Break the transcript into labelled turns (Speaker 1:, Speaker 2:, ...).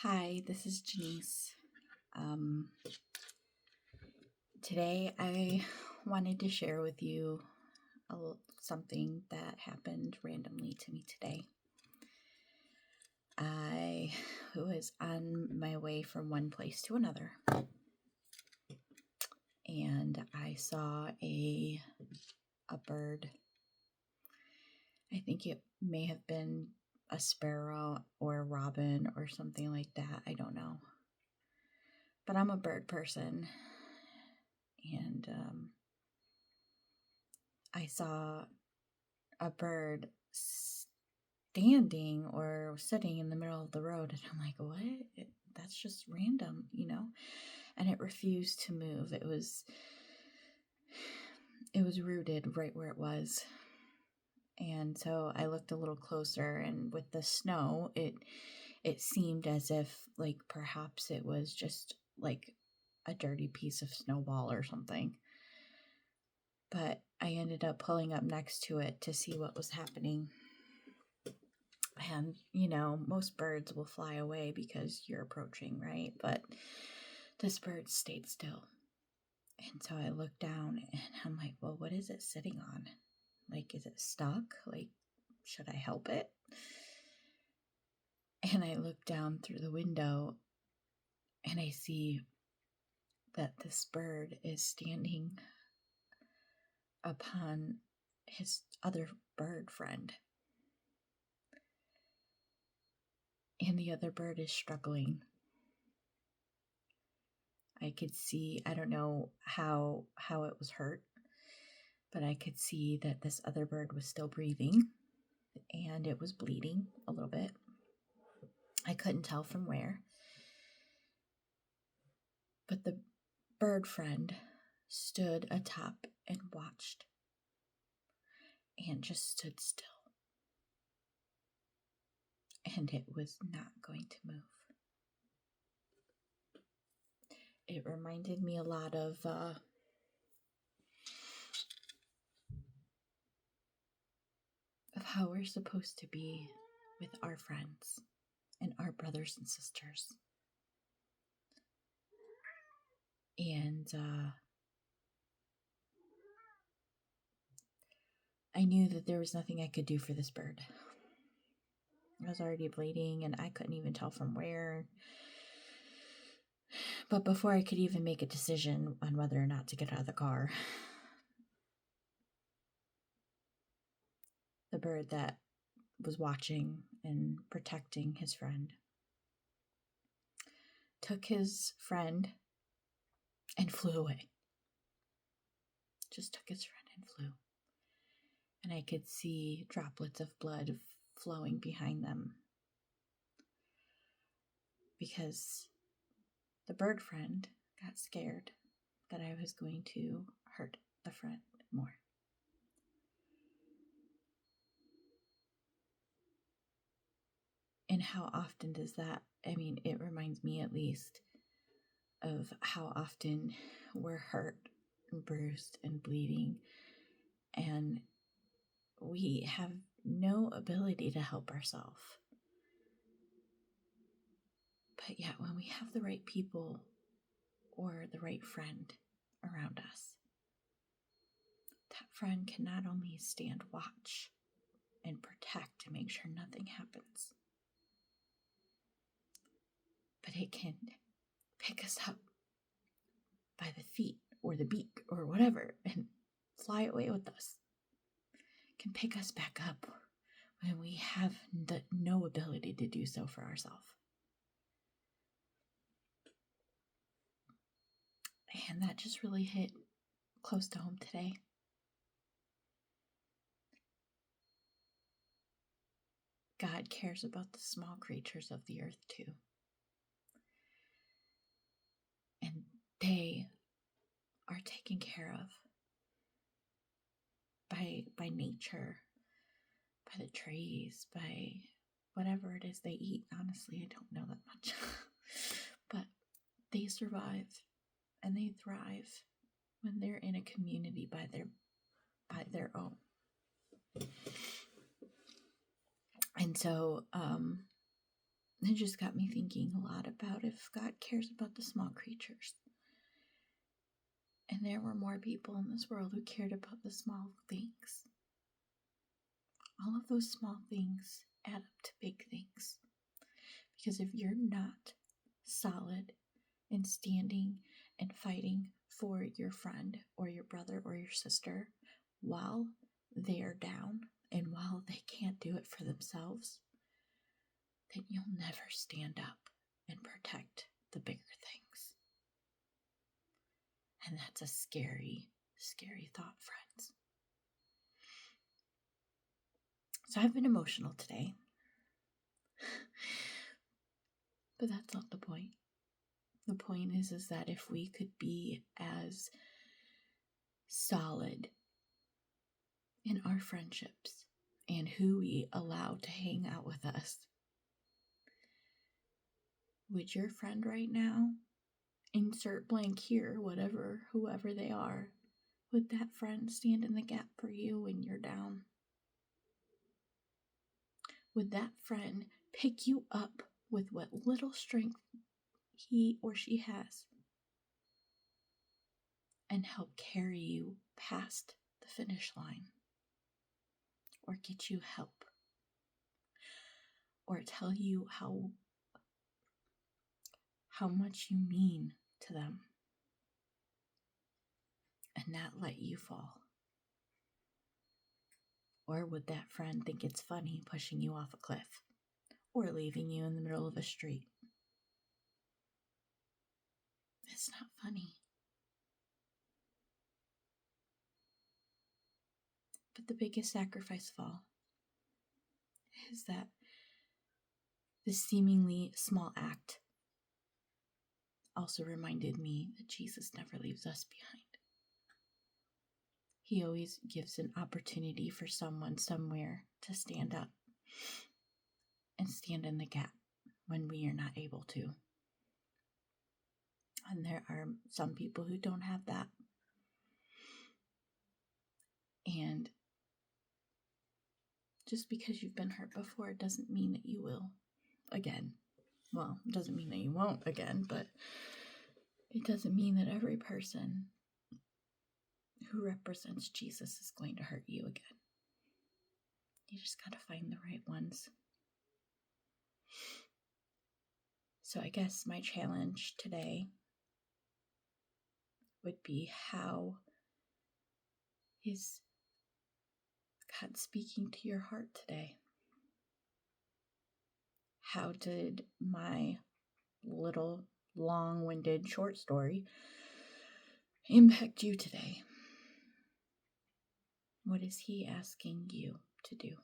Speaker 1: Hi, this is Janice. Um, Today I wanted to share with you something that happened randomly to me today. I was on my way from one place to another, and I saw a bird. I think it may have been a sparrow or a robin or something like that. I don't know. But I'm a bird person, and I saw a bird standing or sitting in the middle of the road, and I'm like, what? That's just random, And it refused to move. It was rooted right where it was. And so I looked a little closer, and with the snow, it seemed as if like perhaps it was just like a dirty piece of snowball or something. But I ended up pulling up next to it to see what was happening. And, most birds will fly away because you're approaching, right? But this bird stayed still. And so I looked down and I'm like, well, what is it sitting on? Like, is it stuck? Like, should I help it? And I look down through the window and I see that this bird is standing upon his other bird friend. And the other bird is struggling. I could see, I don't know how it was hurt, but I could see that this other bird was still breathing and it was bleeding a little bit. I couldn't tell from where. But the bird friend stood atop and watched and just stood still. And it was not going to move. It reminded me a lot of how we're supposed to be with our friends and our brothers and sisters. And I knew that there was nothing I could do for this bird. I was already bleeding and I couldn't even tell from where. But before I could even make a decision on whether or not to get out of the car, the bird that was watching and protecting his friend took his friend and flew away. Just took his friend and flew. And I could see droplets of blood flowing behind them because the bird friend got scared that I was going to hurt the friend more. And how often does that, it reminds me at least of how often we're hurt and bruised and bleeding, and we have no ability to help ourselves. But yet, when we have the right people or the right friend around us, that friend can not only stand watch and protect to make sure nothing happens, but it can pick us up by the feet or the beak or whatever and fly away with us. It can pick us back up when we have no ability to do so for ourselves. And that just really hit close to home today. God cares about the small creatures of the earth too. And they are taken care of by nature, by the trees, by whatever it is they eat. Honestly, I don't know that much. But they survive and they thrive when they're in a community by their own. And so it just got me thinking a lot about if God cares about the small creatures. And there were more people in this world who cared about the small things. All of those small things add up to big things. Because if you're not solid in standing and fighting for your friend or your brother or your sister while they're down and while they can't do it for themselves, then you'll never stand up and protect the bigger things. And that's a scary, scary thought, friends. So I've been emotional today. But that's not the point. The point is that if we could be as solid in our friendships and who we allow to hang out with us, would your friend right now, insert blank here, whoever they are, would that friend stand in the gap for you when you're down? Would that friend pick you up with what little strength he or she has and help carry you past the finish line? Or get you help? Or tell you how much you mean to them and not let you fall? Or would that friend think it's funny pushing you off a cliff or leaving you in the middle of a street? It's not funny. But the biggest sacrifice of all is that this seemingly small act also reminded me that Jesus never leaves us behind. He always gives an opportunity for someone somewhere to stand up and stand in the gap when we are not able to. And there are some people who don't have that. And just because you've been hurt before doesn't mean that you will again. Well, it doesn't mean that you won't again, but it doesn't mean that every person who represents Jesus is going to hurt you again. You just got to find the right ones. So I guess my challenge today would be, how is God speaking to your heart today? How did my little long-winded short story impact you today? What is He asking you to do?